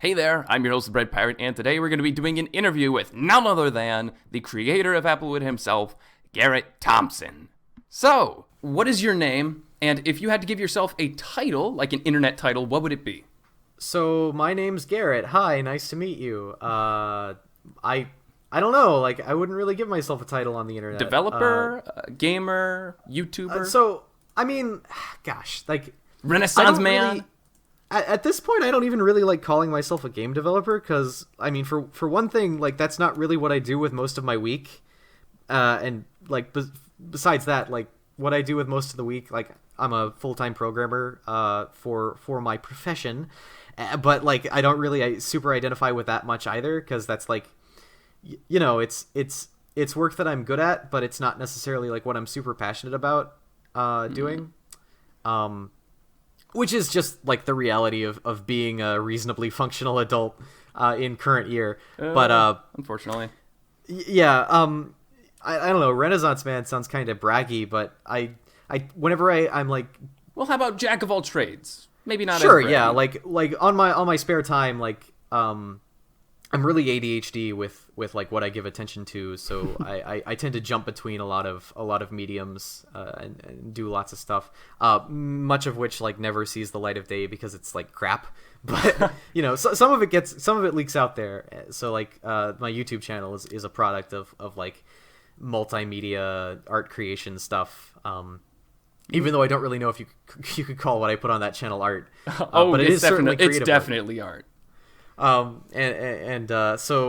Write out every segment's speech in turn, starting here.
Hey there, I'm your host, the Bread Pirate, and today we're going to be doing an interview with none other than the creator of Applewood himself, Garret Thompson. So, what is your name? And if you had to give yourself a title, like an internet title, what would it be? So, my name's Garret. Hi, nice to meet you. I don't know, like, I wouldn't really give myself a title on the internet. Developer, gamer, YouTuber? Renaissance man? Really, at this point, I don't even really like calling myself a game developer, because, I mean, for one thing, like, that's not really what I do with most of my week. And, like, besides that, like, what I do with most of the week, like, I'm a full-time programmer for my profession, but, like, I don't really super identify with that much either, because that's, like, you know, it's work that I'm good at, but it's not necessarily, like, what I'm super passionate about doing. Which is just, like, the reality of being a reasonably functional adult in current year. But unfortunately. Yeah, I don't know, Renaissance man sounds kind of braggy, but whenever I'm like... Well, how about jack of all trades? Maybe not sure, as braggy. Yeah, like on my spare time, like, I'm really ADHD with like what I give attention to, so I tend to jump between a lot of mediums and do lots of stuff, much of which like never sees the light of day because it's like crap. But you know, some of it leaks out there. So like my YouTube channel is a product of like multimedia art creation stuff. Even though I don't really know if you could call what I put on that channel art. But it is certainly creative. It's definitely art. So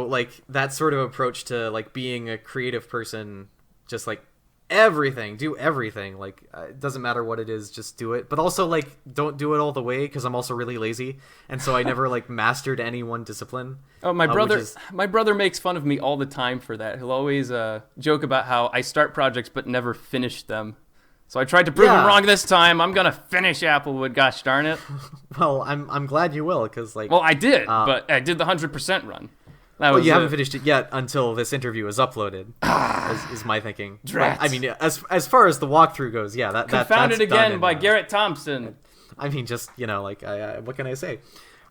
like that sort of approach to like being a creative person, just like do everything, like it doesn't matter what it is, just do it, but also like don't do it all the way, because I'm also really lazy, and so I never like mastered any one discipline. My brother makes fun of me all the time for that. He'll always joke about how I start projects but never finish them. So I tried to prove him wrong this time. I'm gonna finish Applewood. Gosh darn it! Well, I'm glad you will, because like... Well, I did, but I did the 100% run. You haven't finished it yet until this interview is uploaded. Is my thinking. Drat. I mean, as far as the walkthrough goes, yeah, that's Confounded again by done. Garret Thompson. I mean, just like, what can I say?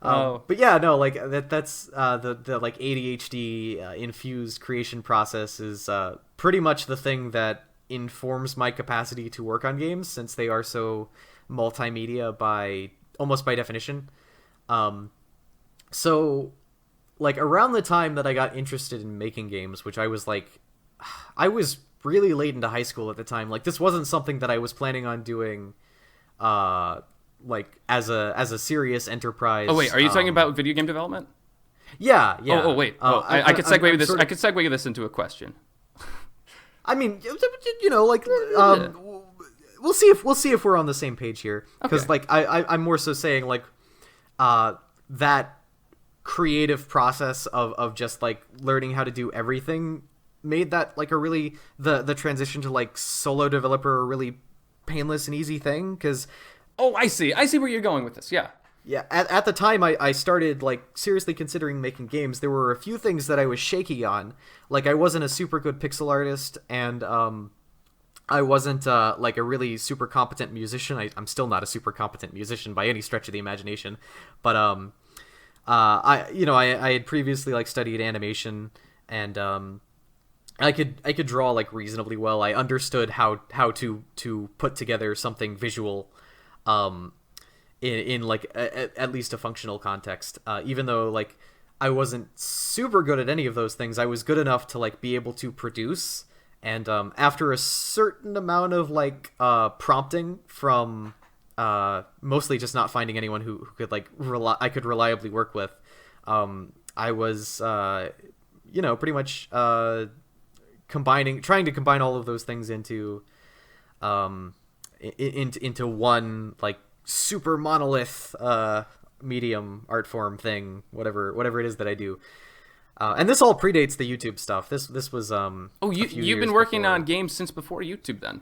But yeah, no, like that's the like ADHD infused creation process is pretty much the thing that informs my capacity to work on games, since they are so multimedia almost by definition. So like around the time that I got interested in making games, which I was really late into high school at the time, like this wasn't something that I was planning on doing like as a serious enterprise. Oh wait, are you talking about video game development? Yeah. Oh wait. I could segue this. I could segue this into a question. I mean, you know, like, we'll see if we're on the same page here, because okay. Like I'm more so saying like that creative process of just like learning how to do everything made that like a really the transition to like solo developer a really painless and easy thing, because I see where you're going with this. Yeah, at the time I started, like, seriously considering making games, there were a few things that I was shaky on. Like, I wasn't a super good pixel artist, and I wasn't, like, a really super competent musician. I'm still not a super competent musician by any stretch of the imagination. But, I had previously, like, studied animation, and I could draw, like, reasonably well. I understood how to put together something visual, in like at least a functional context, even though like I wasn't super good at any of those things. I was good enough to like be able to produce, and after a certain amount of like prompting from mostly just not finding anyone who could like I could reliably work with, I was pretty much trying to combine all of those things into one like super monolith medium art form thing, whatever it is that I do. And this all predates the YouTube stuff. This was you've been working on games since before YouTube then?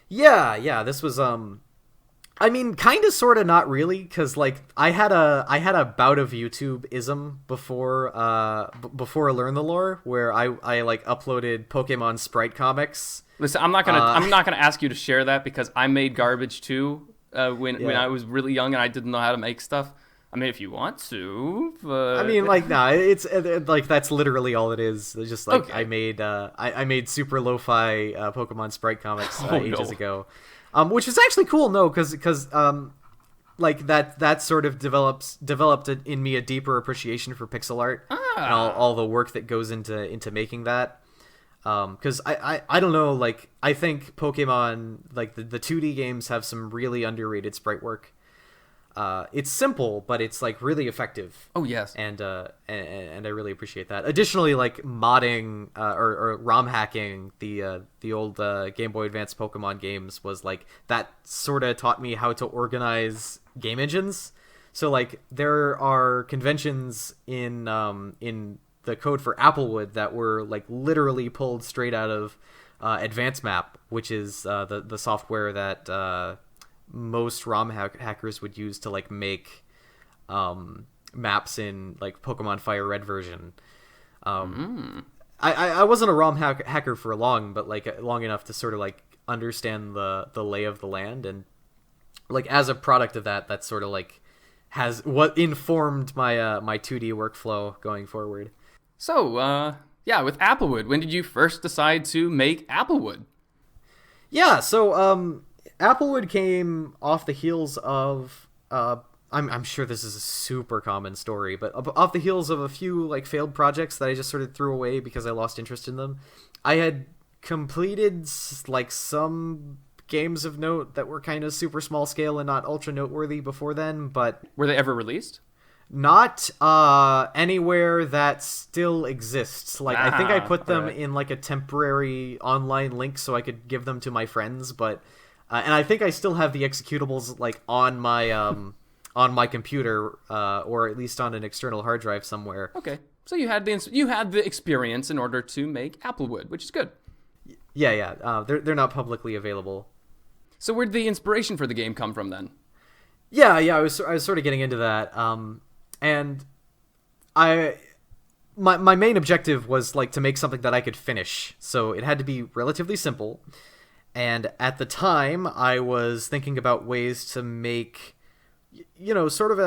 Yeah, this was I mean, kind of, sort of, not really, because like I had a bout of YouTube-ism before Learn the Lore, where I like uploaded Pokemon Sprite comics. Listen, I'm not gonna ask you to share that, because I made garbage too when I was really young and I didn't know how to make stuff. I mean, if you want to, but... I mean, like, nah, it's like that's literally all it is. It's just like Okay. I made super lo-fi Pokemon sprite comics ages no. ago, which is actually cool. No, because like that sort of developed in me a deeper appreciation for pixel art and all the work that goes into making that. Because I don't know, like I think Pokemon, like the 2D games have some really underrated sprite work. It's simple, but it's like really effective. Oh yes, and I really appreciate that. Additionally, like modding or ROM hacking the old Game Boy Advance Pokemon games was like that sort of taught me how to organize game engines. So like there are conventions in the code for Applewood that were like literally pulled straight out of Advance Map, which is the software that most ROM hackers would use to like make maps in like Pokemon Fire Red version. I wasn't a ROM hacker for long, but like long enough to sort of like understand the lay of the land, and like as a product of that, that's sort of like has what informed my my 2D workflow going forward. So, yeah, with Applewood, when did you first decide to make Applewood? Yeah, so Applewood came off the heels of I'm sure this is a super common story, but off the heels of a few like failed projects that I just sort of threw away because I lost interest in them. I had completed like some games of note that were kind of super small scale and not ultra noteworthy before then, but Were they ever released? not anywhere that still exists. Like I think I put them in like a temporary online link so I could give them to my friends, but and I think I still have the executables like on my computer or at least on an external hard drive somewhere. Okay, so you had the experience in order to make Applewood, which is good. Yeah. They're not publicly available. So where'd the inspiration for the game come from then? Yeah. I was sort of getting into that. And my main objective was like to make something that I could finish. So it had to be relatively simple. And at the time, I was thinking about ways to make, sort of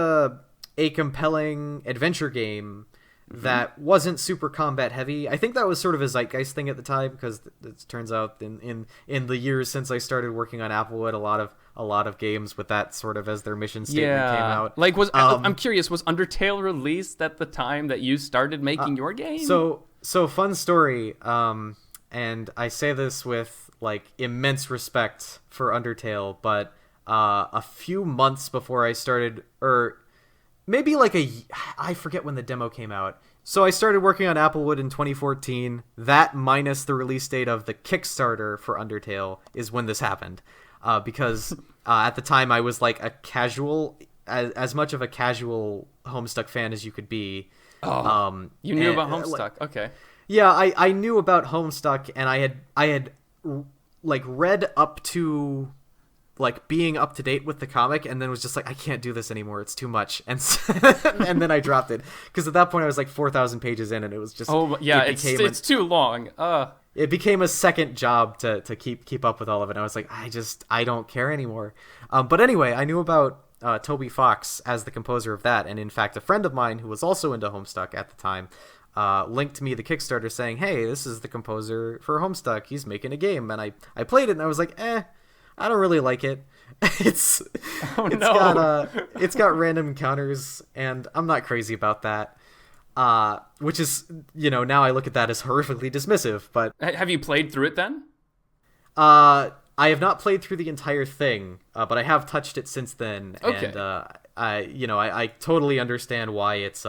a compelling adventure game that wasn't super combat heavy. I think that was sort of a zeitgeist thing at the time, because it turns out in the years since I started working on Applewood, a lot of games with that sort of as their mission statement came out. Like I'm curious, was Undertale released at the time that you started making your game? So fun story. And I say this with like immense respect for Undertale, but a few months before I started, or maybe like I forget when the demo came out. So I started working on Applewood in 2014. That minus the release date of the Kickstarter for Undertale is when this happened. Because at the time I was like a casual, as much of a casual Homestuck fan as you could be. You knew about Homestuck, okay. Yeah, I knew about Homestuck, and I had like read up to like being up to date with the comic, and then was just like, I can't do this anymore, it's too much, and and then I dropped it, because at that point I was like 4,000 pages in, and it was just it's too long. It became a second job to keep up with all of it. I was like, I don't care anymore. But anyway, I knew about Toby Fox as the composer of that, and in fact a friend of mine who was also into Homestuck at the time linked me the Kickstarter saying, hey, this is the composer for Homestuck, he's making a game. And I played it, and I was like, I don't really like it. It's got random encounters, and I'm not crazy about that. Which is, now I look at that as horrifically dismissive, but... Have you played through it then? I have not played through the entire thing, but I have touched it since then, okay. And I totally understand why it's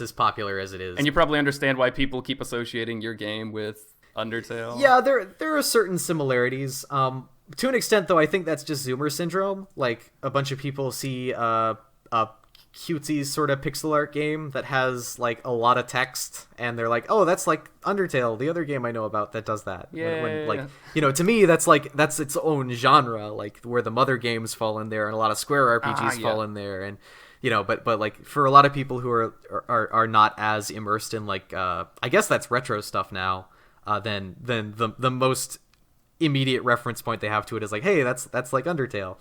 as popular as it is. And you probably understand why people keep associating your game with Undertale. Yeah, there are certain similarities. To an extent, though, I think that's just Zoomer syndrome. Like, a bunch of people see a cutesy sort of pixel art game that has like a lot of text, and they're like, oh, that's like Undertale, the other game I know about that does that. Yeah. To me that's its own genre, like where the Mother games fall in there, and a lot of Square RPGs fall in there, and but like for a lot of people who are not as immersed in like I guess that's retro stuff now, then the most immediate reference point they have to it is like, hey, that's like Undertale.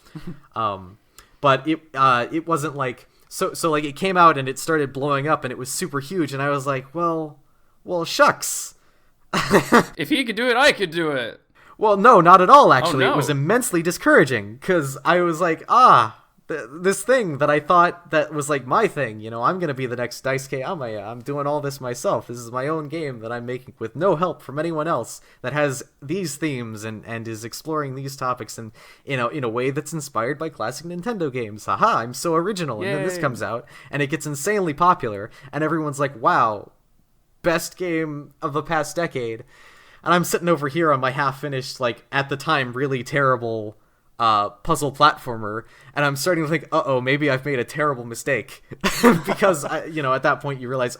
but it wasn't like so like it came out and it started blowing up and it was super huge, and I was like, well shucks. If he could do it, I could do it. Well, no, not at all, actually. Oh, no. It was immensely discouraging, because I was like, this thing that I thought that was like my thing, you know, I'm going to be the next Daisuke Amaya. I'm doing all this myself. This is my own game that I'm making with no help from anyone else, that has these themes and is exploring these topics and, you know, in a way that's inspired by classic Nintendo games. Haha, I'm so original. Yay. And then this comes out and it gets insanely popular and everyone's like, wow, best game of the past decade. And I'm sitting over here on my half-finished, like, at the time, really terrible puzzle platformer, and I'm starting to think, maybe I've made a terrible mistake. Because, you know, at that point you realize,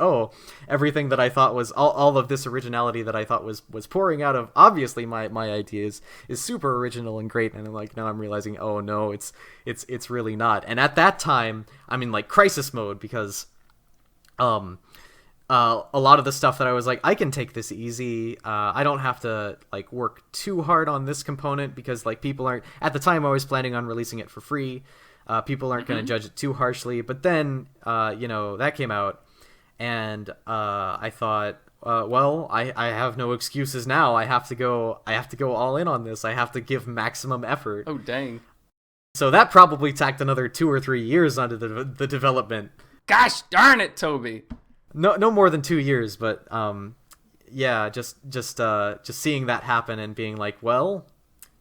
everything that I thought was, all of this originality that I thought was pouring out of, obviously, my ideas is super original and great, and I'm like, now I'm realizing, no, it's really not. And at that time, I'm in, like, crisis mode, because, a lot of the stuff that I was like, I can take this easy. I don't have to like work too hard on this component, because like people aren't, at the time I was planning on releasing it for free. People aren't going to judge it too harshly. But then, you know, that came out and I thought, I have no excuses now. I have to go all in on this. I have to give maximum effort. Oh, dang. So that probably tacked another 2 or 3 years onto the development. Gosh darn it, Toby. No more than 2 years, but yeah, just seeing that happen and being like, well,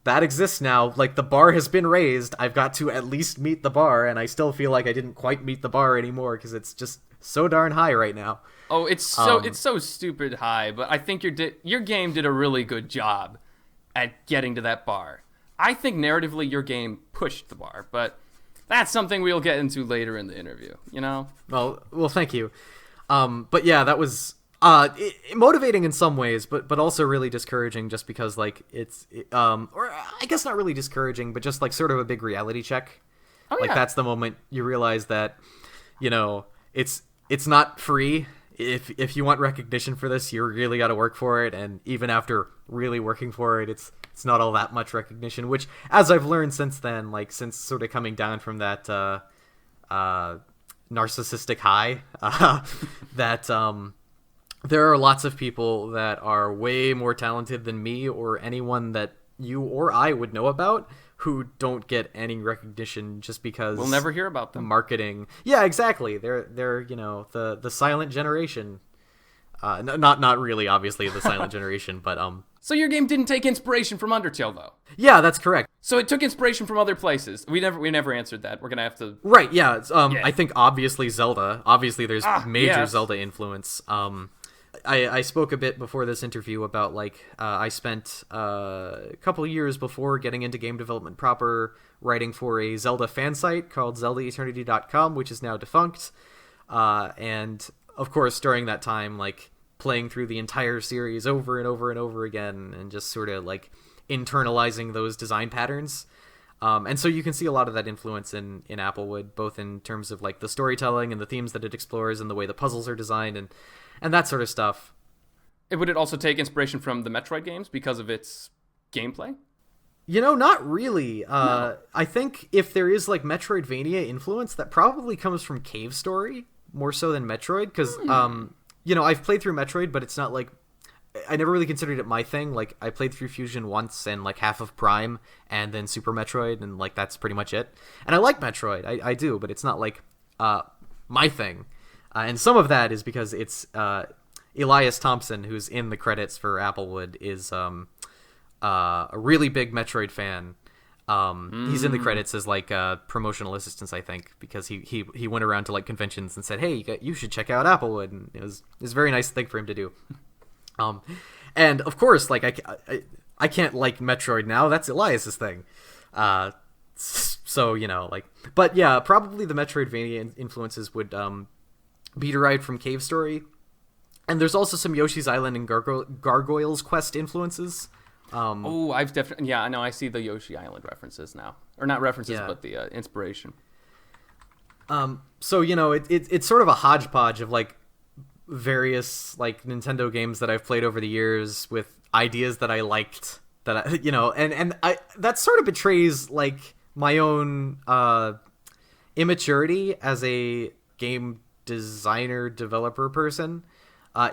that exists now. Like, the bar has been raised. I've got to at least meet the bar, and I still feel like I didn't quite meet the bar anymore because it's just so darn high right now. Oh, it's so stupid high, but I think your game did a really good job at getting to that bar. I think narratively your game pushed the bar, but that's something we'll get into later in the interview, you know? Well, thank you. But yeah, that was motivating in some ways, but also really discouraging, just because like or I guess not really discouraging, but just like sort of a big reality check. Oh, like, that's the moment you realize that, you know, it's not free. If you want recognition for this, you really got to work for it, and even after really working for it, it's not all that much recognition. Which, as I've learned since then, like since sort of coming down from that narcissistic high, that there are lots of people that are way more talented than me or anyone that you or I would know about, who don't get any recognition just because we'll never hear about them. Marketing. Yeah, exactly. They're you know, the silent generation. Not really, obviously, the silent generation, but So your game didn't take inspiration from Undertale, though. Yeah, that's correct. So it took inspiration from other places. We never answered that. We're gonna have to. Right. Yeah. I think obviously Zelda. Obviously, there's major Zelda influence. I spoke a bit before this interview about like I spent a couple years before getting into game development proper writing for a Zelda fan site called ZeldaEternity.com, which is now defunct. And of course, during that time, like playing through the entire series over and over and over again, and just sort of like internalizing those design patterns. And so you can see a lot of that influence in Applewood, both in terms of like the storytelling and the themes that it explores and the way the puzzles are designed and that sort of stuff. Would it also take inspiration from the Metroid games because of its gameplay? You know, not really. No. I think if there is like Metroidvania influence, that probably comes from Cave Story more so than Metroid, because you know, I've played through Metroid, but it's not like, I never really considered it my thing. Like, I played through Fusion once and like half of Prime and then Super Metroid, and like that's pretty much it. And I like Metroid, I do, but it's not like my thing. And some of that is because it's Elias Thompson, who's in the credits for Applewood, is a really big Metroid fan. He's in the credits as like promotional assistance, I think, because he went around to like conventions and said, "Hey, you should check out Applewood," and it was a very nice thing for him to do. And of course, like I can't like Metroid now. That's Elias's thing. So you know, like, but yeah, probably the Metroidvania influences would be derived from Cave Story, and there's also some Yoshi's Island and Gargoyle's Quest influences. I've definitely, I know, I see the Yoshi Island references now, or not references, but the inspiration. So you know, it's sort of a hodgepodge of like various like Nintendo games that I've played over the years with ideas that I liked, that I, you know, and I that sort of betrays like my own immaturity as a game designer developer person,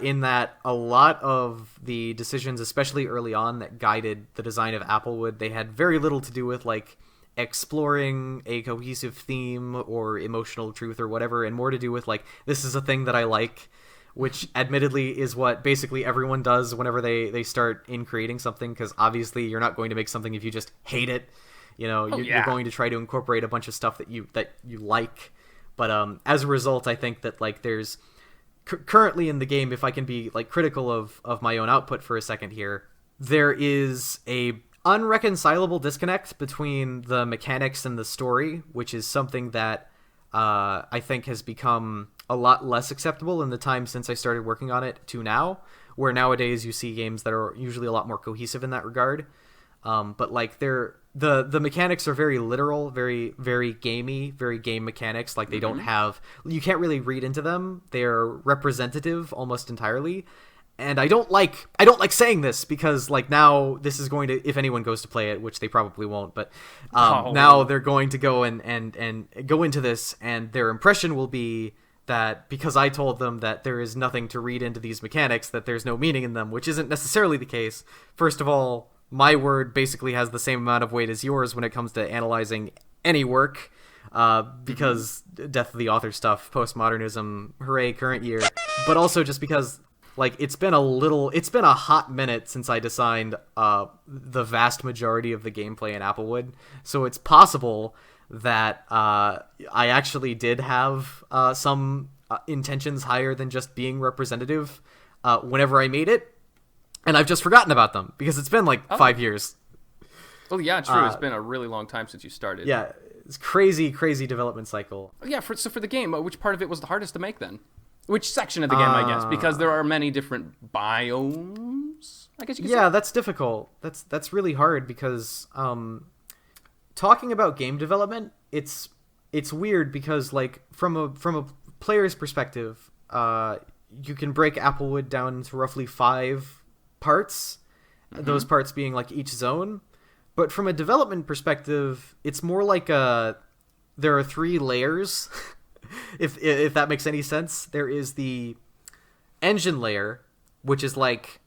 in that a lot of the decisions, especially early on, that guided the design of Applewood, they had very little to do with like exploring a cohesive theme or emotional truth or whatever, and more to do with like, this is a thing that I like, which admittedly is what basically everyone does whenever they start in creating something, because obviously you're not going to make something if you just hate it. You're going to try to incorporate a bunch of stuff that you like. But as a result, I think that like there's currently in the game, if I can be like critical of my own output for a second here, there is a unreconcilable disconnect between the mechanics and the story, which is something that I think has become a lot less acceptable in the time since I started working on it to now, where nowadays you see games that are usually a lot more cohesive in that regard. But like the mechanics are very literal, very, very gamey, very game mechanics. Like they don't have, you can't really read into them. They're representative almost entirely. And I don't like saying this because like now this is going to, if anyone goes to play it, which they probably won't, but now they're going to go and go into this, and their impression will be that because I told them that there is nothing to read into these mechanics, that there's no meaning in them, which isn't necessarily the case. First of all, my word basically has the same amount of weight as yours when it comes to analyzing any work, because death of the author stuff, postmodernism, hooray, current year, but also just because like it's been a hot minute since I designed the vast majority of the gameplay in Applewood, so it's possible that I actually did have some intentions higher than just being representative whenever I made it, and I've just forgotten about them because it's been like 5 years. Oh yeah, true. It's been a really long time since you started. Yeah, it's crazy development cycle. Yeah, for the game, which part of it was the hardest to make then? Which section of the game, I guess, because there are many different biomes, I guess you could say. Yeah, that's difficult. That's really hard because talking about game development, it's weird because like from a player's perspective, you can break Applewood down into roughly 5 parts, those parts being like each zone. But from a development perspective, it's more like there are 3 layers. If that makes any sense. There is the engine layer, which is like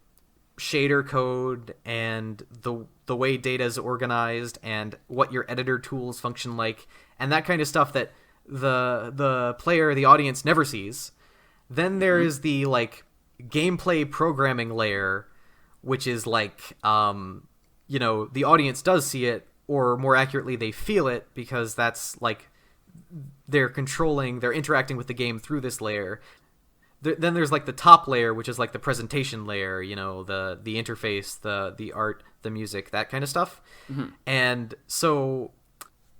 shader code and the way data is organized and what your editor tools function like, and that kind of stuff that the player, the audience, never sees. Then there is the like gameplay programming layer, which is like the audience does see it, or more accurately they feel it, because that's like they're interacting with the game through this layer. Then there's like the top layer, which is like the presentation layer, the interface, the art, the music, that kind of stuff. And so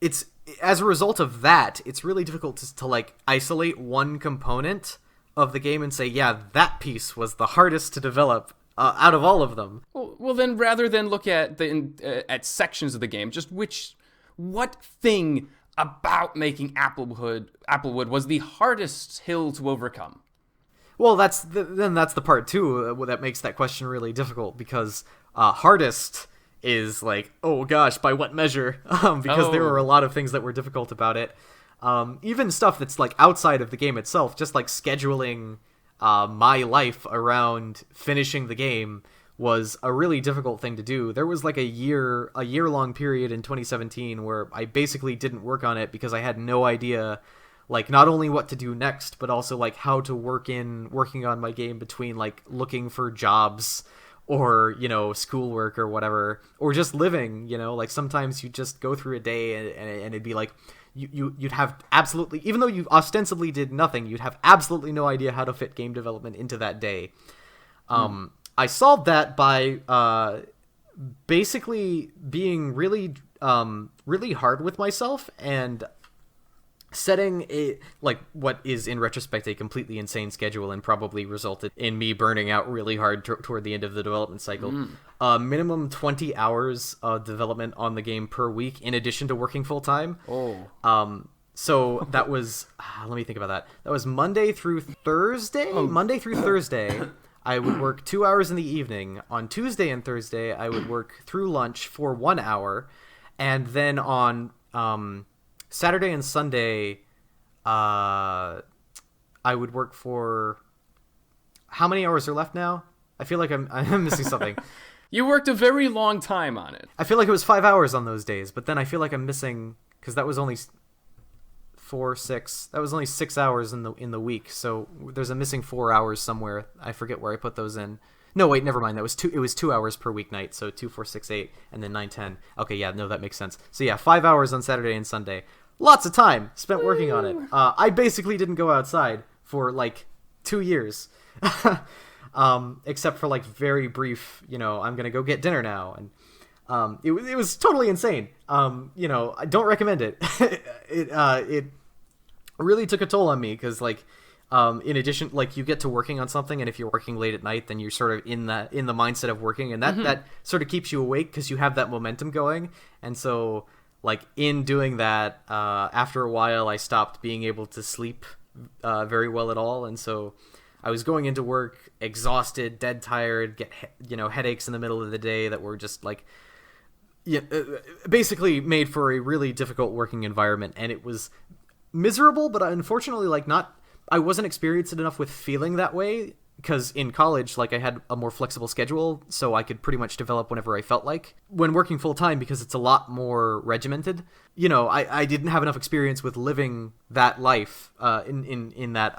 it's, as a result of that, it's really difficult to like isolate one component of the game and say, yeah, that piece was the hardest to develop out of all of them. Well, then rather than look at at sections of the game, just what thing about making Applewood was the hardest hill to overcome? Well, that's the part too that makes that question really difficult, because hardest is like, oh gosh, by what measure? Because there were a lot of things that were difficult about it. Even stuff that's like outside of the game itself, just like scheduling my life around finishing the game was a really difficult thing to do. There was like a year-long period in 2017 where I basically didn't work on it because I had no idea, like, not only what to do next, but also like how to working on my game between like looking for jobs or, schoolwork or whatever, or just living, like sometimes you just go through a day and it'd be like, you'd have absolutely, even though you ostensibly did nothing, you'd have absolutely no idea how to fit game development into that day. I solved that by basically being really hard with myself and setting what is in retrospect a completely insane schedule, and probably resulted in me burning out really hard toward the end of the development cycle. Minimum 20 hours of development on the game per week, in addition to working full time. So that was let me think about that. That was Monday through Thursday. Monday through Thursday, I would work 2 hours in the evening. On Tuesday and Thursday, I would work through lunch for 1 hour, and then on Saturday and Sunday, I would work for. How many hours are left now? I feel like I'm missing something. You worked a very long time on it. I feel like it was 5 hours on those days, but then I feel like I'm missing because that was only 6. That was only 6 hours in the week. So there's a missing 4 hours somewhere. I forget where I put those in. No, wait, never mind. That was 2. It was 2 hours per weeknight. So 2, 4, 6, 8, and then 9, 10. Okay, yeah, no, that makes sense. So yeah, 5 hours on Saturday and Sunday. Lots of time spent working on it. I basically didn't go outside for like 2 years. Except for like very brief, I'm gonna go get dinner now, and it was totally insane. I don't recommend it. It really took a toll on me because like in addition, like you get to working on something, and if you're working late at night, then you're sort of in the mindset of working, and that sort of keeps you awake because you have that momentum going. And so like in doing that, after a while I stopped being able to sleep very well at all, and so I was going into work exhausted, dead tired, get headaches in the middle of the day that were just like basically made for a really difficult working environment, and it was miserable. But unfortunately, like I wasn't experienced enough with feeling that way because in college, like I had a more flexible schedule, so I could pretty much develop whenever I felt like. When working full time, because it's a lot more regimented, I didn't have enough experience with living that life in that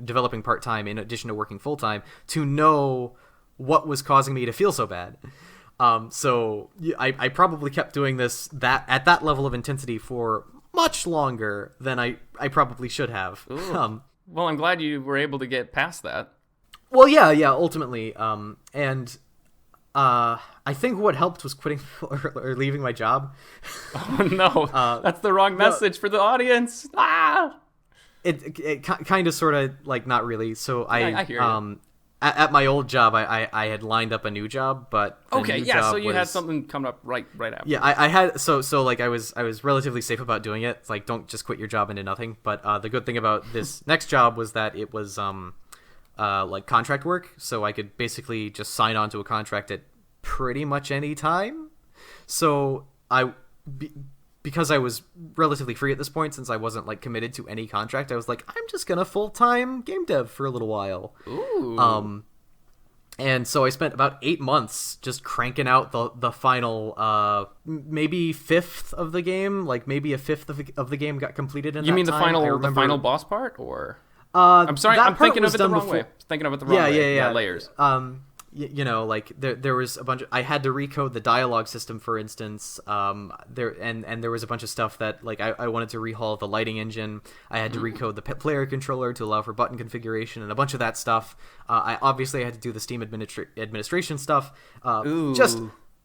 developing part time in addition to working full time to know what was causing me to feel so bad. So I probably kept doing that at that level of intensity for much longer than I probably should have. Well, I'm glad you were able to get past that. Well, yeah, ultimately. And I think what helped was quitting or leaving my job. Oh, no. That's the wrong message for the audience. Ah! It kind of sort of, like, not really. So I hear you. At my old job, I had lined up a new job, but okay, yeah, so you had something coming up right after. Yeah, I had so like I was relatively safe about doing it. It's like, don't just quit your job into nothing. But the good thing about this next job was that it was like contract work, so I could basically just sign on to a contract at pretty much any time. So because I was relatively free at this point, since I wasn't like committed to any contract, I was like, I'm just gonna full-time game dev for a little while. Ooh. And so I spent about 8 months just cranking out the final maybe fifth of the game. Like maybe a fifth of the game got completed in that time. You mean the final boss part, or? I'm sorry, I'm thinking of it the wrong way. Thinking of it the wrong way. Yeah, layers. Like there was a bunch. I had to recode the dialogue system, for instance. There was a bunch of stuff that like I wanted to rehaul the lighting engine. I had to recode the player controller to allow for button configuration and a bunch of that stuff. I obviously had to do the Steam administration stuff. Just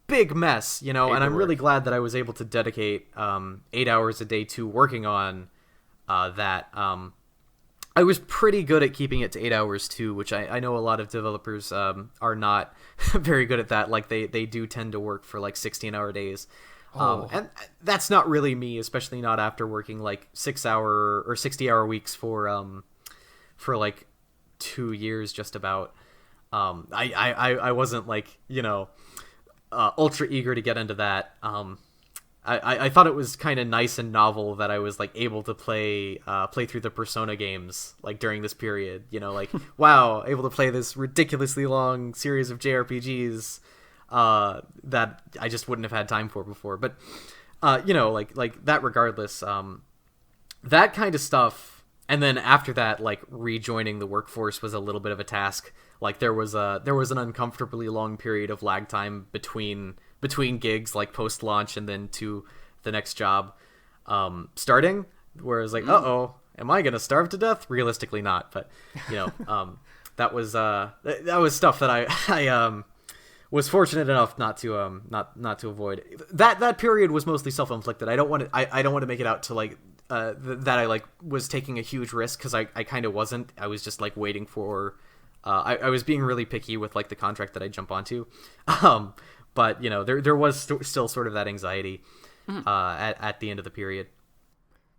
big mess, and I'm really glad that I was able to dedicate 8 hours a day to working on that. I was pretty good at keeping it to 8 hours too, which I know a lot of developers are not very good at that. Like they do tend to work for like 16-hour days. And that's not really me, especially not after working like 6-hour or 60-hour weeks for like 2 years just about. I wasn't like, ultra eager to get into that. I thought it was kind of nice and novel that I was like able to play through the Persona games like during this period. Like wow, able to play this ridiculously long series of JRPGs that I just wouldn't have had time for before. But like that regardless, that kind of stuff. And then after that, like rejoining the workforce was a little bit of a task. Like there was an uncomfortably long period of lag time between gigs, like post launch and then to the next job starting, where I was like, am I gonna starve to death? Realistically not, but that was stuff that I was fortunate enough not to avoid. That period was mostly self-inflicted. I don't want to make it out to like that I like was taking a huge risk, because I kind of wasn't. I was just like waiting for I was being really picky with like the contract that I jump onto. But there was still sort of that anxiety at the end of the period.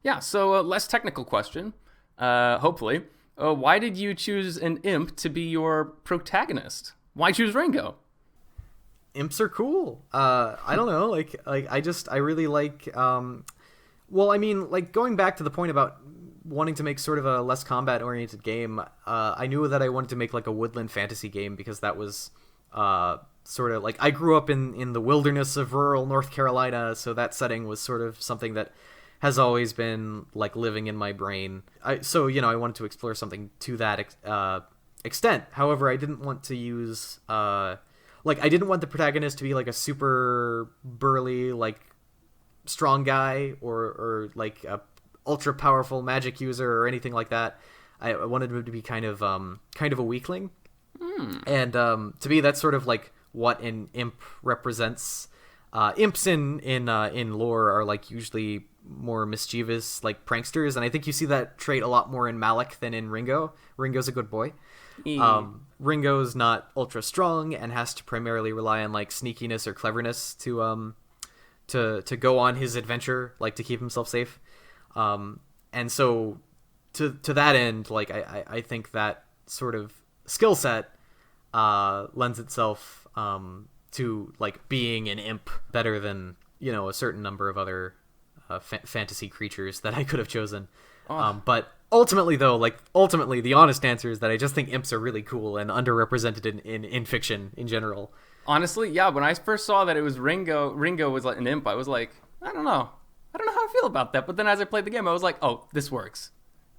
Yeah. So less technical question. Hopefully, why did you choose an imp to be your protagonist? Why choose Ringo? Imps are cool. I don't know. Like I really like. Well, I mean, like, going back to the point about wanting to make sort of a less combat-oriented game, I knew that I wanted to make, like, a woodland fantasy game because that was sort of, like, I grew up in the wilderness of rural North Carolina, so that setting was sort of something that has always been, like, living in my brain. So, I wanted to explore something to that extent. However, I didn't want to use... I didn't want the protagonist to be, like, a super burly, like, strong guy or like a ultra powerful magic user or anything like that. I wanted him to be kind of a weakling. And to me, that's sort of like what an imp represents. Imps in lore are like usually more mischievous, like pranksters, and I think you see that trait a lot more in Malik than in Ringo. Ringo's a good boy. Ringo's not ultra strong and has to primarily rely on like sneakiness or cleverness to go on his adventure, like to keep himself safe. And so to that end, like I think that sort of skill set lends itself to like being an imp better than a certain number of other fantasy creatures that I could have chosen. But ultimately, the honest answer is that I just think imps are really cool and underrepresented in fiction in general. Honestly, yeah, when I first saw that it was Ringo was like an imp, I was like, I don't know how I feel about that. But then as I played the game, I was like, oh, this works.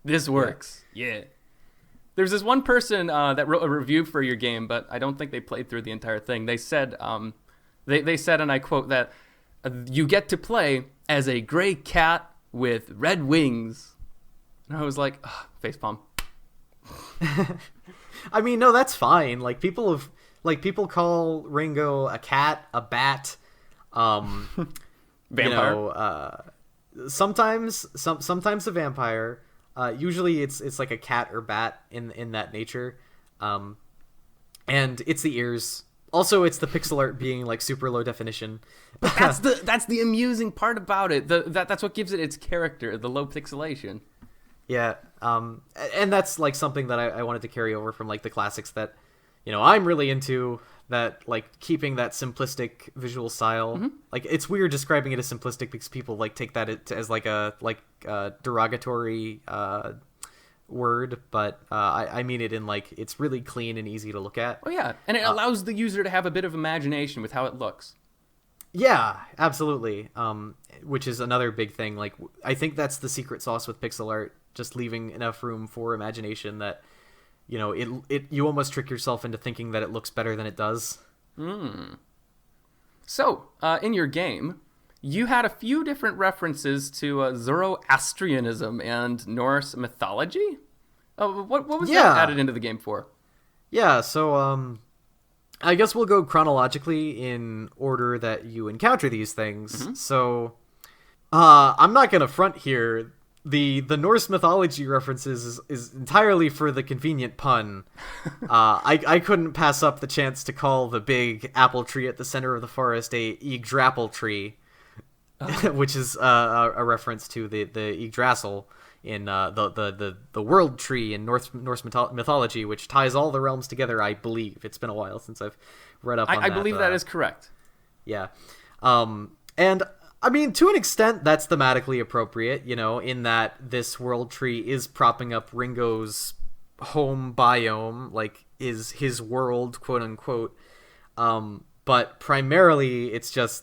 Yeah. There's this one person that wrote a review for your game, but I don't think they played through the entire thing. They said, they said, and I quote, that you get to play as a gray cat with red wings. And I was like, facepalm. I mean, no, that's fine. Like, people call Ringo a cat, a bat, vampire. Sometimes a vampire. Usually it's like a cat or bat in that nature. And it's the ears. Also, it's the pixel art being like super low definition. But that's the amusing part about it. That's what gives it its character, the low pixelation. Yeah. And that's like something that I wanted to carry over from like the classics that I'm really into, that like keeping that simplistic visual style. Mm-hmm. Like, it's weird describing it as simplistic because people like take that as like a derogatory word, but I mean it in like it's really clean and easy to look at. Oh yeah, and it allows the user to have a bit of imagination with how it looks. Yeah, absolutely. Which is another big thing. Like, I think that's the secret sauce with pixel art, just leaving enough room for imagination that you almost trick yourself into thinking that it looks better than it does. So, in your game, you had a few different references to Zoroastrianism and Norse mythology. What was that added into the game for? Yeah, so I guess we'll go chronologically in order that you encounter these things. Mm-hmm. So I'm not going to front here. The Norse mythology references is entirely for the convenient pun. I couldn't pass up the chance to call the big apple tree at the center of the forest a Yggdrasil tree, which is a reference to the Yggdrasil in the world tree in Norse mythology, which ties all the realms together. I believe it's been a while since I've read up on that. I believe that is correct. Yeah, and I mean, to an extent, that's thematically appropriate, in that this world tree is propping up Ringo's home biome, like, is his world, quote unquote. But primarily, it's just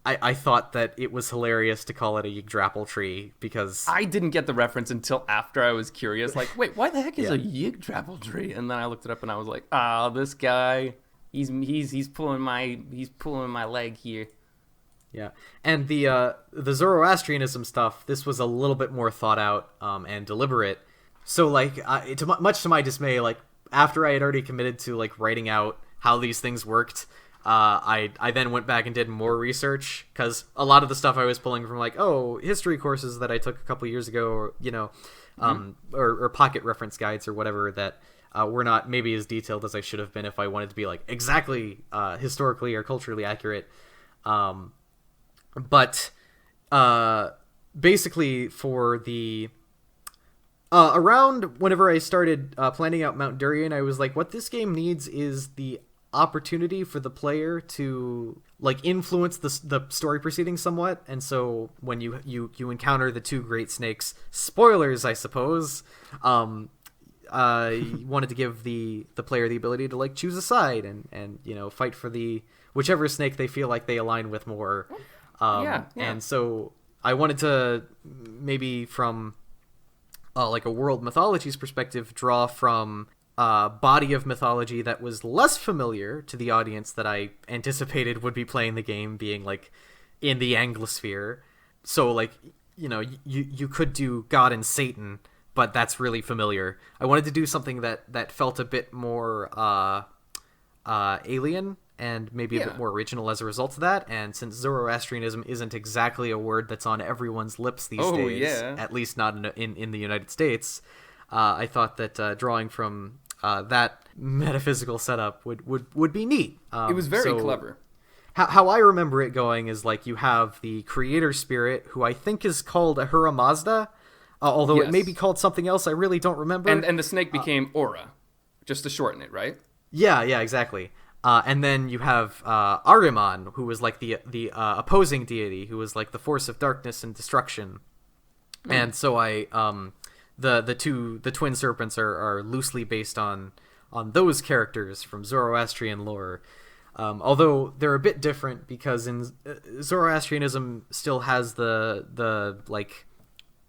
I thought that it was hilarious to call it a Yggdrasil tree because I didn't get the reference until after I was curious. Like, wait, why the heck is a Yggdrasil tree? And then I looked it up and I was like, this guy, he's pulling my leg here. Yeah, and the Zoroastrianism stuff, this was a little bit more thought out and deliberate. So, like, much to my dismay, like, after I had already committed to, like, writing out how these things worked, I then went back and did more research, because a lot of the stuff I was pulling from, like, history courses that I took a couple years ago, or, or pocket reference guides or whatever that were not maybe as detailed as I should have been if I wanted to be, like, exactly historically or culturally accurate. But basically for the around whenever I started planning out Mount Durian, I was like, what this game needs is the opportunity for the player to like influence the story proceedings somewhat. And so when you encounter the two great snakes, spoilers I suppose, wanted to give the player the ability to like choose a side and fight for the whichever snake they feel like they align with more. And so I wanted to maybe from like a world mythology's perspective draw from body of mythology that was less familiar to the audience that I anticipated would be playing the game, being like in the Anglosphere. So like, you could do God and Satan, but that's really familiar. I wanted to do something that felt a bit more alien and maybe a bit more original as a result of that. And since Zoroastrianism isn't exactly a word that's on everyone's lips these days, at least not in the United States, I thought that drawing from that metaphysical setup would be neat. It was very clever. How I remember it going is like you have the creator spirit, who I think is called Ahura Mazda, although it may be called something else. I really don't remember. And the snake became Aura, just to shorten it, right? Yeah, exactly. And then you have Ahriman, who was like the opposing deity, who was like the force of darkness and destruction. And so the twin serpents are loosely based on those characters from Zoroastrian lore. Although they're a bit different because in Zoroastrianism still has the like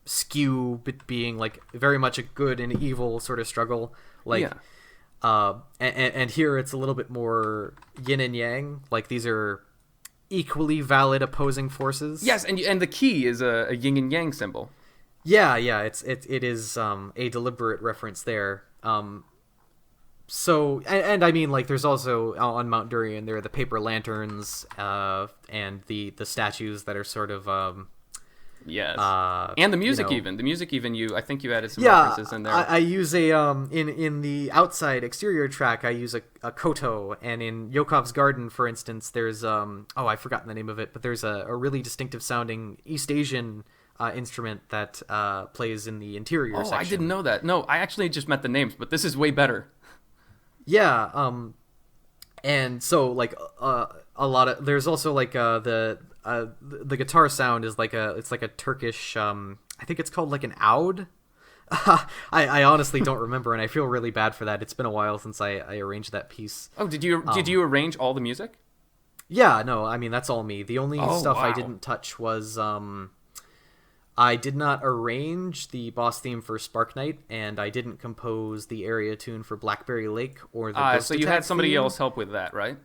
skew being like very much a good and evil sort of struggle. Like, and here it's a little bit more yin and yang. Like these are equally valid opposing forces. Yes, and the key is a yin and yang symbol. Yeah, it is a deliberate reference there. So, and I mean, like, there's also on Mount Durian there are the paper lanterns, and the statues that are sort of and the music even I think you added some references in there. I use a in the outside exterior track I use a koto, and in Yokov's Garden, for instance, there's I've forgotten the name of it, but there's a really distinctive sounding East Asian instrument that plays in the interior section. I didn't know that. No, I actually just meant the names, but this is way better. Yeah, and so like a lot of there's also like the guitar sound is like it's like a Turkish I think it's called like an oud. I honestly don't remember, and I feel really bad for that. It's been a while since I arranged that piece. Oh, did you arrange all the music? Yeah, no, I mean that's all me. The only stuff I didn't touch was I did not arrange the boss theme for Spark Knight, and I didn't compose the area tune for Blackberry Lake or the Ghost so you Attack had somebody theme. else help with that, right?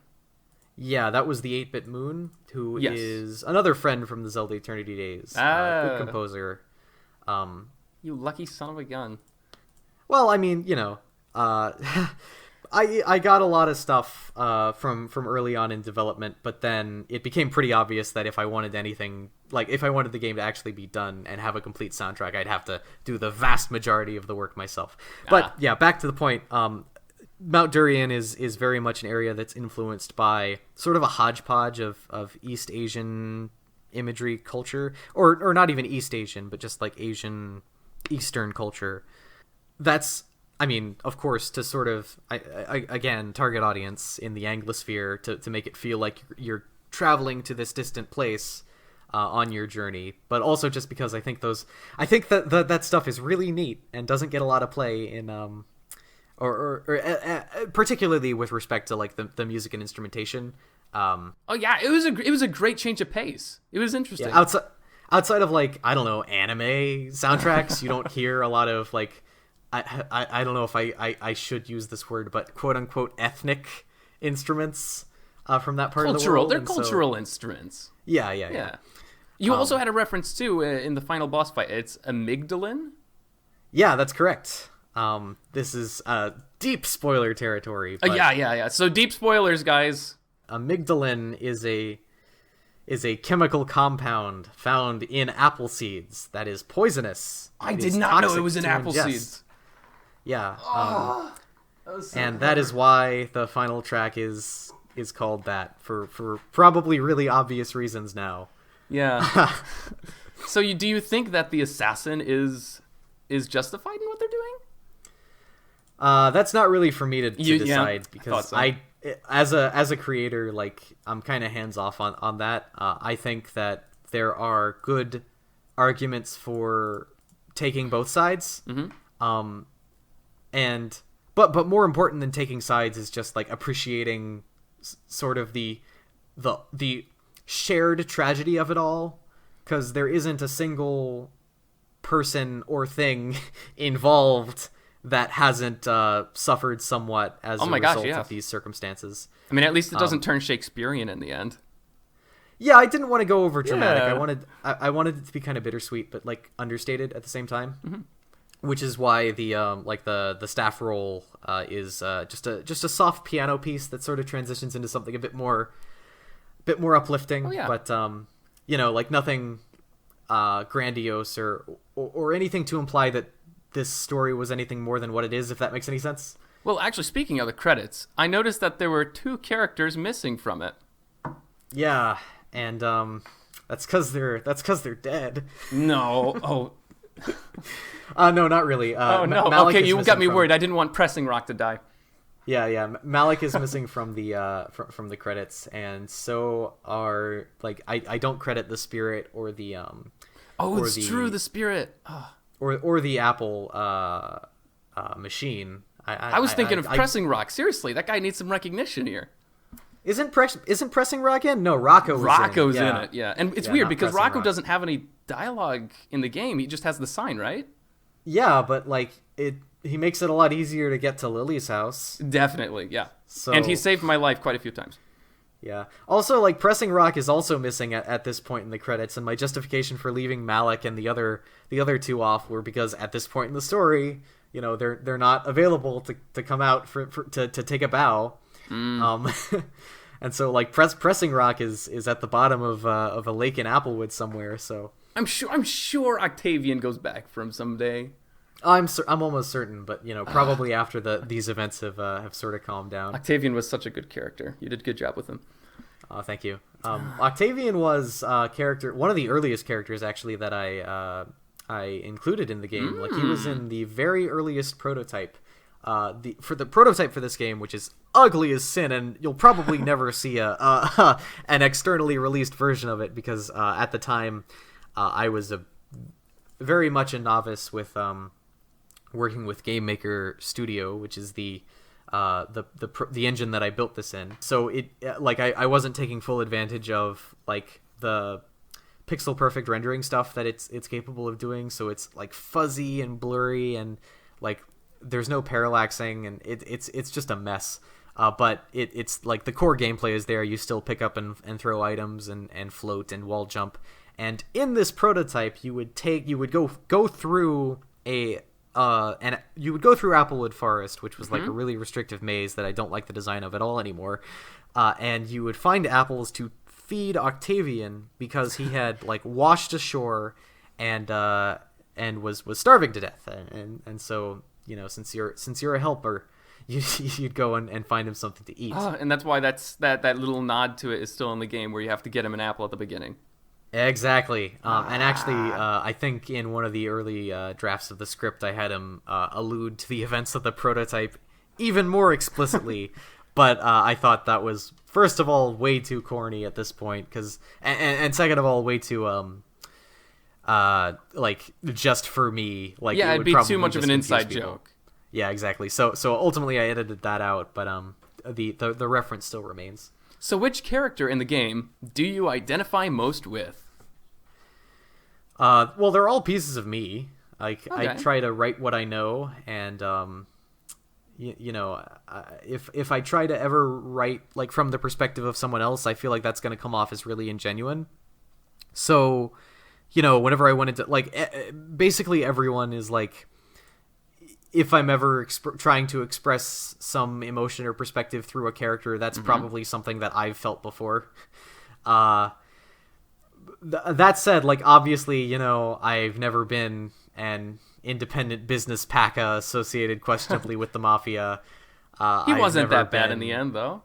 Yeah, that was the 8-Bit Moon, who is another friend from the Zelda Eternity days. Good composer. You lucky son of a gun. Well, I mean, I got a lot of stuff from early on in development, but then it became pretty obvious that if I wanted anything, like if I wanted the game to actually be done and have a complete soundtrack, I'd have to do the vast majority of the work myself. But yeah, back to the point. Mount Durian is very much an area that's influenced by sort of a hodgepodge of East Asian imagery culture, or not even East Asian, but just like Asian Eastern culture. That's, I mean, of course, to sort of, again, target audience in the Anglosphere to make it feel like you're traveling to this distant place on your journey, but also just because I think that stuff is really neat and doesn't get a lot of play in or particularly with respect to like the music and instrumentation. It was a great change of pace. It was interesting. Yeah, outside of like, I don't know, anime soundtracks, you don't hear a lot of like, I don't know if I should use this word, but quote unquote ethnic instruments from that part of the world. They're cultural instruments. Yeah. You also had a reference too in the final boss fight. It's amygdalin. Yeah, that's correct. This is deep spoiler territory. But yeah. So deep spoilers, guys. Amygdalin is a chemical compound found in apple seeds that is poisonous. I did not know it was in apple seeds. Yeah. And that is why the final track is called that for probably really obvious reasons now. Yeah. So do you think that the assassin is justified in what they're doing? That's not really for me to decide, because as a creator, like I'm kind of hands off on that. I think that there are good arguments for taking both sides. And but more important than taking sides is just like appreciating sort of the shared tragedy of it all, because there isn't a single person or thing involved that hasn't suffered somewhat as a result of these circumstances. I mean, at least it doesn't turn Shakespearean in the end. Yeah, I didn't want to go over dramatic. I wanted it to be kind of bittersweet, but like understated at the same time. Which is why the staff roll is just a soft piano piece that sort of transitions into something a bit more uplifting. But like nothing grandiose or anything to imply that this story was anything more than what it is, if that makes any sense. Well, actually, speaking of the credits, I noticed that there were 2 characters missing from it. Yeah, and that's because they're dead. No, no, not really. Oh no, Malik okay, you got me worried. I didn't want Pressing Rock to die. Yeah. Malik is missing from the from the credits, and so are like I don't credit the spirit or the true, the spirit. Or the Apple machine. I was thinking of Pressing Rock. Seriously, that guy needs some recognition here. Isn't Pressing Rock in? No, Rocco's in it. Yeah, and it's weird because Rocco doesn't have any dialogue in the game. He just has the sign, right? Yeah, but like he makes it a lot easier to get to Lily's house. Definitely, yeah. And he saved my life quite a few times. Yeah. Also, like, Pressing Rock is also missing at this point in the credits, and my justification for leaving Malik and the other 2 off were because at this point in the story, they're not available to come out to take a bow. And so like Pressing Rock is at the bottom of a lake in Applewood somewhere. So I'm sure Octavian goes back for him someday. I'm almost certain, but probably after these events have sort of calmed down. Octavian was such a good character. You did a good job with him. Thank you. Octavian was one of the earliest characters actually that I included in the game. Like, he was in the very earliest prototype. For the prototype for this game, which is ugly as sin, and you'll probably never see an externally released version of it because at the time I was very much a novice with working with Game Maker Studio, which is the engine that I built this in. So I wasn't taking full advantage of like the pixel perfect rendering stuff that it's capable of doing. So it's like fuzzy and blurry and like there's no parallaxing and it's just a mess. But it's like the core gameplay is there. You still pick up and throw items and float and wall jump. And in this prototype, you would go through Applewood Forest, which was like a really restrictive maze that I don't like the design of at all anymore. And you would find apples to feed Octavian because he had like washed ashore and was starving to death. And so, since you're a helper, you'd go and find him something to eat. And that's why that little nod to it is still in the game, where you have to get him an apple at the beginning. Exactly. And actually, I think in one of the early drafts of the script, I had him allude to the events of the prototype even more explicitly. But I thought that was, first of all, way too corny at this point, and second of all, way too like just for me. Like, yeah, it'd be too much of an inside joke. Yeah, exactly. So ultimately, I edited that out, but the reference still remains. So which character in the game do you identify most with? Well, they're all pieces of me. Like, okay. I try to write what I know, and if I try to ever write like from the perspective of someone else, I feel like that's going to come off as really ingenuine. So, whenever I went into like, basically everyone is like, if I'm ever trying to express some emotion or perspective through a character, that's probably something that I've felt before. That said, like, obviously, I've never been an independent business PACA associated questionably with the mafia. He wasn't that bad in the end, though.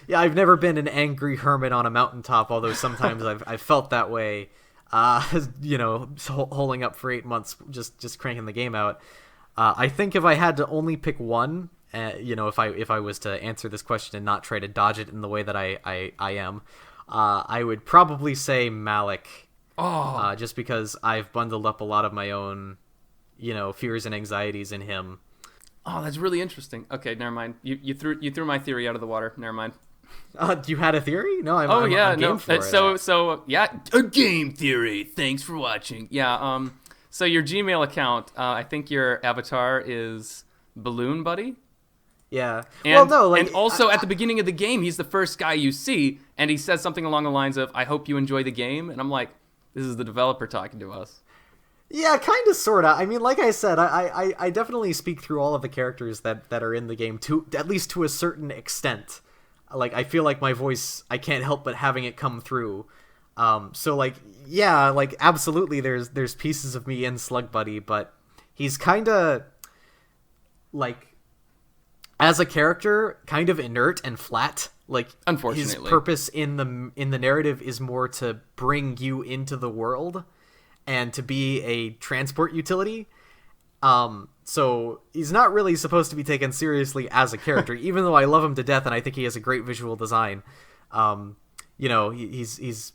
Yeah, I've never been an angry hermit on a mountaintop, although sometimes I've felt that way, holding up for 8 months, just cranking the game out. I think if I had to only pick one, if I was to answer this question and not try to dodge it in the way that I am, I would probably say Malik. Just because I've bundled up a lot of my own, fears and anxieties in him. Oh, that's really interesting. Okay, never mind. You threw my theory out of the water. Never mind. You had a theory? No, I'm game for it. So yeah, a game theory. Thanks for watching. Yeah. So your Gmail account, I think your avatar is Balloon Buddy. Yeah. And also at the beginning of the game, he's the first guy you see, and he says something along the lines of, "I hope you enjoy the game," and I'm like, this is the developer talking to us. Yeah, kind of, sort of. I mean, like I said, I definitely speak through all of the characters that are in the game, at least to a certain extent. Like, I feel like my voice, I can't help but having it come through. So, like, yeah, like, absolutely, there's pieces of me in Slug Buddy, but he's kind of, like, as a character, kind of inert and flat. Like, unfortunately, his purpose in the narrative is more to bring you into the world and to be a transport utility. So he's not really supposed to be taken seriously as a character, even though I love him to death and I think he has a great visual design. He's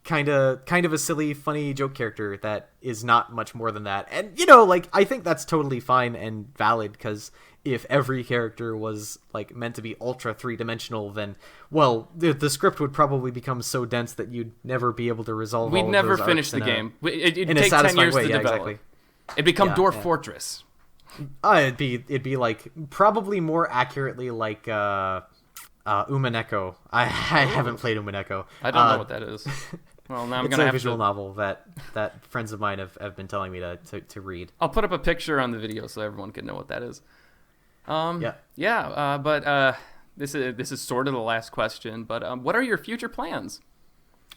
kind of a silly, funny joke character that is not much more than that. And, like, I think that's totally fine and valid, because if every character was, like, meant to be ultra three-dimensional, then, well, the script would probably become so dense that you'd never be able to resolve We'd all never of those finish the arcs game. It'd in take a satisfying 10 years way. to Yeah, develop. exactly. It'd become Dwarf Fortress. It'd be like, probably more accurately like Umaneko. I haven't played Umaneko. I don't know what that is. Well, now I'm it's gonna a have visual to... novel that friends of mine have been telling me to read. I'll put up a picture on the video so everyone can know what that is. But this is sort of the last question. But what are your future plans?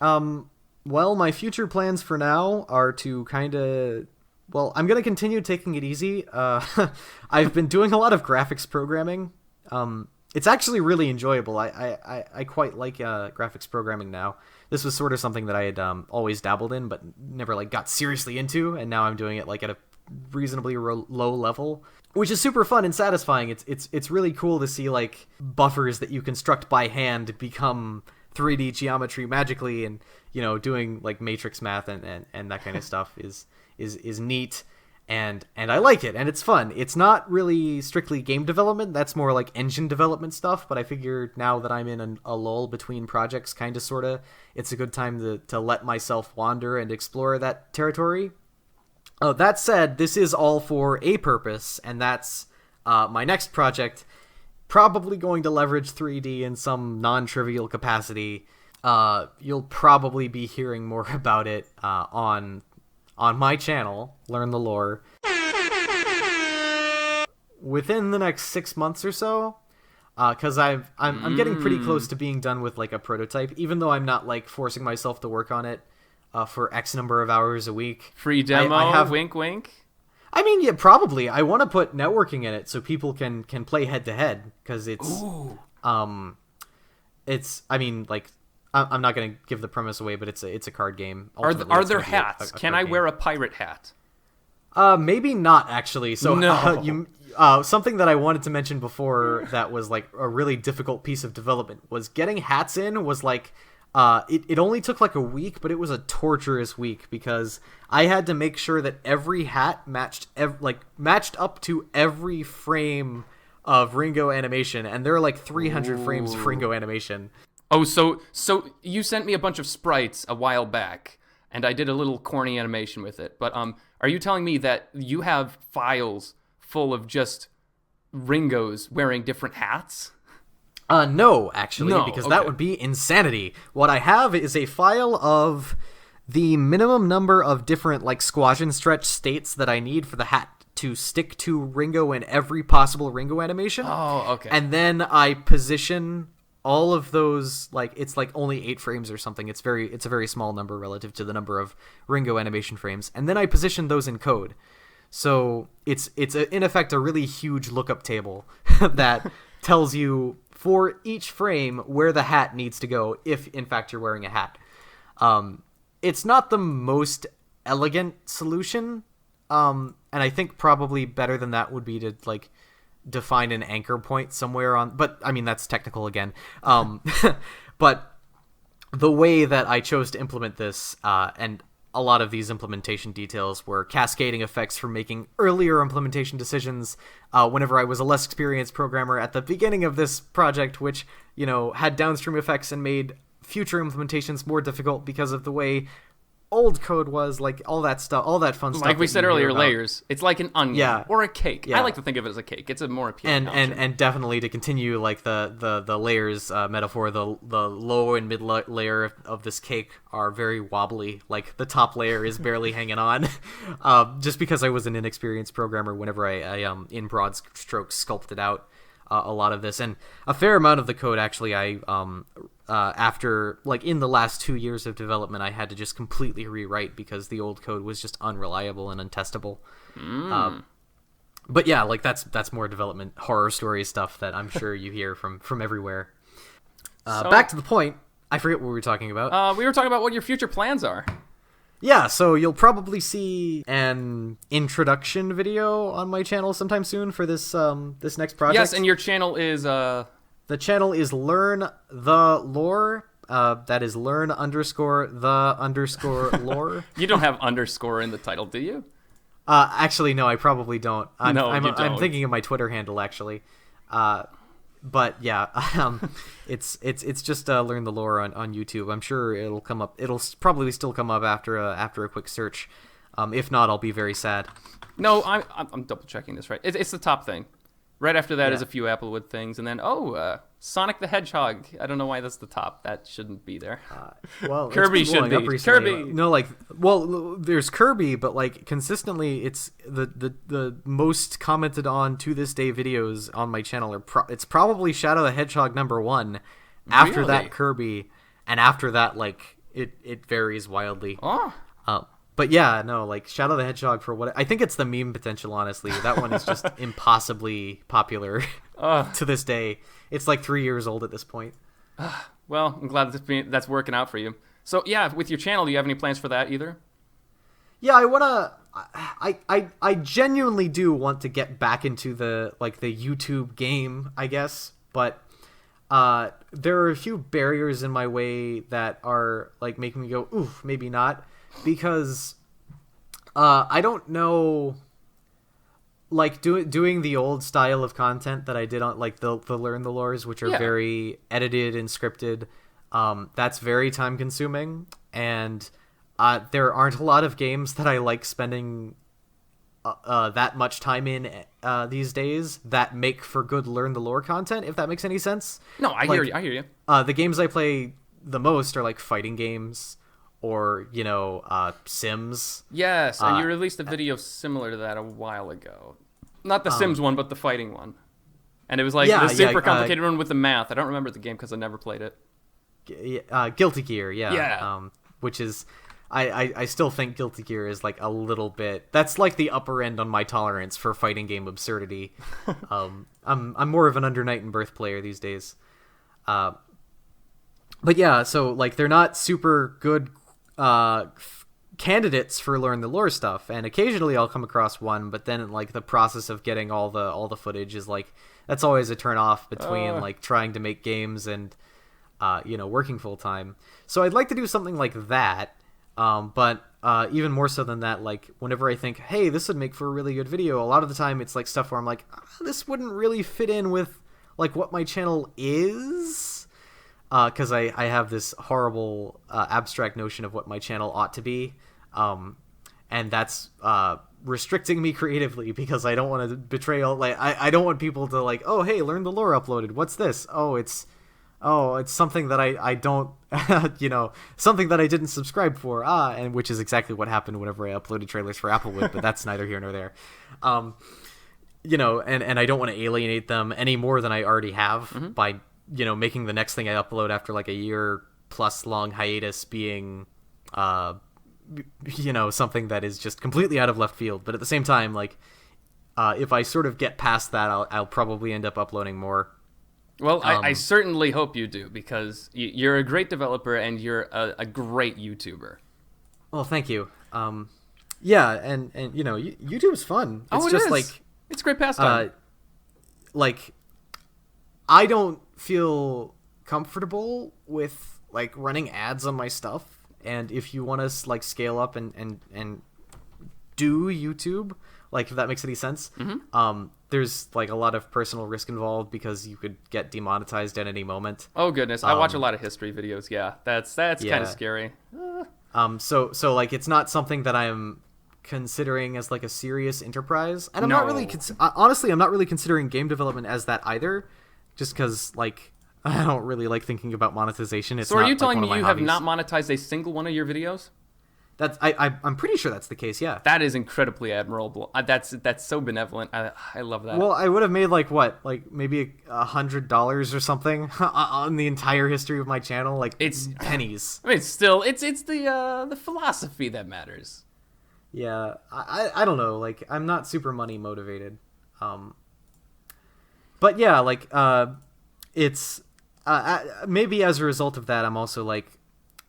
Well, my future plans for now are to kind of... Well, I'm going to continue taking it easy. I've been doing a lot of graphics programming. It's actually really enjoyable. I quite like graphics programming now. This was sort of something that I had always dabbled in, but never like got seriously into, and now I'm doing it like at a reasonably low level, which is super fun and satisfying. It's really cool to see like buffers that you construct by hand become 3D geometry magically, and doing like matrix math and that kind of stuff is neat, and I like it, and it's fun. It's not really strictly game development, that's more like engine development stuff, but I figured now that I'm in a lull between projects, kind of sorta, it's a good time to let myself wander and explore that territory. That said, this is all for a purpose, and that's my next project, probably going to leverage 3D in some non-trivial capacity. You'll probably be hearing more about it on my channel, Learn the Lore, within the next 6 months or so, because I'm getting pretty close to being done with like a prototype, even though I'm not like forcing myself to work on it for X number of hours a week. Free demo, I have, wink wink. I mean, yeah, probably. I want to put networking in it so people can play head to head, because it's I mean, like, I'm not going to give the premise away, but it's a card game. Are there hats? Can I wear a pirate hat? Maybe not, actually. So no. Something that I wanted to mention before that was like a really difficult piece of development was getting hats in. Was like it only took like a week, but it was a torturous week, because I had to make sure that every hat matched up to every frame of Ringo animation, and there are like 300 frames of Ringo animation. Oh, so you sent me a bunch of sprites a while back, and I did a little corny animation with it. But are you telling me that you have files full of just Ringos wearing different hats? No, actually, No, because okay. that would be insanity. What I have is a file of the minimum number of different like squash and stretch states that I need for the hat to stick to Ringo in every possible Ringo animation. Oh, okay. And then I position all of those, like, it's like only 8 frames or something. It's a very small number relative to the number of Ringo animation frames. And then I position those in code. So it's in effect a really huge lookup table that tells you for each frame where the hat needs to go, if in fact you're wearing a hat. It's not the most elegant solution. And I think probably better than that would be to like define an anchor point somewhere on, but I mean, that's technical again. But the way that I chose to implement this, and a lot of these implementation details were cascading effects from making earlier implementation decisions whenever I was a less experienced programmer at the beginning of this project, which, had downstream effects and made future implementations more difficult because of the way old code was, like all that stuff, all that fun stuff. Like we said earlier, layers. It's like an onion or a cake. Yeah. I like to think of it as a cake. It's a more appealing option. And definitely to continue like the layers metaphor, the low and mid layer of this cake are very wobbly. Like the top layer is barely hanging on. Just because I was an inexperienced programmer, whenever I in broad strokes sculpted out a lot of this, and a fair amount of the code actually after, like, in the last 2 years of development, I had to just completely rewrite because the old code was just unreliable and untestable. But yeah, like that's more development horror story stuff that I'm sure you hear from everywhere. Back to the point. I forget what we were talking about. We were talking about what your future plans are. Yeah, so you'll probably see an introduction video on my channel sometime soon for this this next project. Yes, and your channel is The channel is Learn the Lore. That is learn_the_lore. You don't have underscore in the title, do you? Actually, no, I probably don't. You don't. I'm thinking of my Twitter handle, actually. But yeah, it's just Learn the Lore on YouTube. I'm sure it'll come up. It'll probably still come up after a quick search. If not, I'll be very sad. No, I'm double checking this right. It's the top thing. Right after that is a few Applewood things, and then Sonic the Hedgehog. I don't know why that's the top. That shouldn't be there. Well, Kirby should be. Kirby. No, there's Kirby, but like consistently, it's the most commented on to this day videos on my channel it's probably Shadow the Hedgehog #1. After that, Kirby, and after that, like it varies wildly. Oh. But yeah, no, like Shadow the Hedgehog for what I think it's the meme potential, honestly. That one is just impossibly popular to this day. It's like 3 years old at this point. Well, I'm glad that's working out for you. So yeah, with your channel, do you have any plans for that either? Yeah, I genuinely do want to get back into the YouTube game, I guess, but there are a few barriers in my way that are like making me go, oof, maybe not. Because I don't know, like doing the old style of content that I did on like the Learn the Lores, which are very edited and scripted. That's very time consuming, and there aren't a lot of games that I like spending that much time in these days that make for good Learn the Lore content. If that makes any sense. No, I hear you. The games I play the most are like fighting games. Or, Sims. Yes, and you released a video similar to that a while ago. Not the Sims one, but the fighting one. And it was like the super complicated one with the math. I don't remember the game because I never played it. Guilty Gear, yeah. Yeah. Which is, I still think Guilty Gear is like a little bit, that's like the upper end on my tolerance for fighting game absurdity. I'm more of an Under Night and Birth player these days. But yeah, so like they're not super good candidates for Learn the Lore stuff, and occasionally I'll come across one, but then like the process of getting all the footage is like that's always a turn off between like trying to make games and working full time. So I'd like to do something like that, but even more so than that, like whenever I think, hey, this would make for a really good video, a lot of the time it's like stuff where I'm like, this wouldn't really fit in with like what my channel is. Because I have this horrible abstract notion of what my channel ought to be, and that's restricting me creatively because I don't want to betray all. Like I don't want people to like, oh hey, Learn the Lore uploaded. What's this? It's something that I don't something that I didn't subscribe for. And which is exactly what happened whenever I uploaded trailers for Applewood. But that's neither here nor there. And I don't want to alienate them any more than I already have by making the next thing I upload after like a year plus long hiatus being, something that is just completely out of left field. But at the same time, like, if I sort of get past that, I'll probably end up uploading more. Well, I certainly hope you do, because you're a great developer and you're a great YouTuber. Well, thank you. Yeah, and YouTube is fun. It's it just is. like it's great pastime. like, I don't feel comfortable with like running ads on my stuff. And if you want to like scale up and do YouTube, like if that makes any sense, there's like a lot of personal risk involved because you could get demonetized at any moment. Oh goodness, I watch a lot of history videos. Yeah, that's kind of scary. So like it's not something that I'm considering as like a serious enterprise, and I'm not really honestly I'm not really considering game development as that either, just because like I don't really like thinking about monetization. It's so are not, you telling like, me you hobbies. have not monetized a single one of your videos? That's I'm pretty sure that's the case. Yeah. That is incredibly admirable. That's so benevolent. I love that. Well, I would have made like what, like maybe $100 or something on the entire history of my channel. Like it's pennies. I mean, still, it's the philosophy that matters. Yeah, I don't know. Like I'm not super money motivated. But yeah, like it's maybe as a result of that, I'm also like.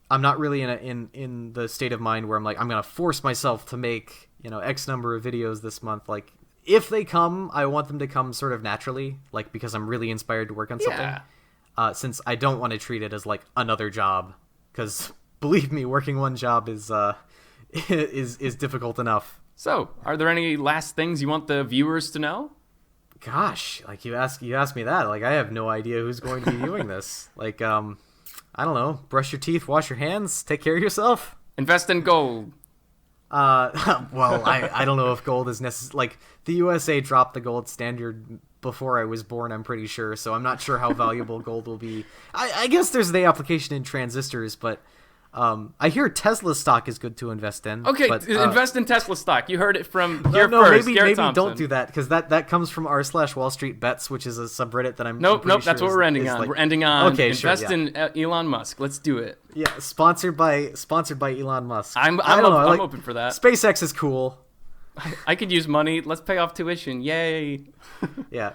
I'm not really in the state of mind where I'm like, I'm going to force myself to make, X number of videos this month. Like, if they come, I want them to come sort of naturally, like, because I'm really inspired to work on something. Since I don't want to treat it as, like, another job. Because, believe me, working one job is difficult enough. So, are there any last things you want the viewers to know? Gosh, like, you ask me that. Like, I have no idea who's going to be viewing this. Like, I don't know. Brush your teeth, wash your hands, take care of yourself. Invest in gold. Well, I don't know if gold is necessary. Like, the USA dropped the gold standard before I was born, I'm pretty sure, so I'm not sure how valuable gold will be. I guess there's the application in transistors, but I hear Tesla stock is good to invest in. Okay, but, invest in Tesla stock. You heard it from here first. Maybe Thompson. Don't do that, because that comes from r/Wall Street Bets, which is a subreddit that I'm Nope, sure that's what we're ending on. We're ending on invest in Elon Musk. Let's do it. Yeah, sponsored by Elon Musk. I'm open for that. SpaceX is cool. I could use money. Let's pay off tuition. Yay. Yeah.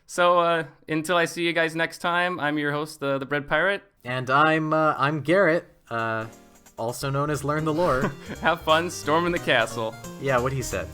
So until I see you guys next time, I'm your host, the Bread Pirate. And I'm Garret. Also known as Learn the Lore. Have fun storming the castle. Yeah, what he said.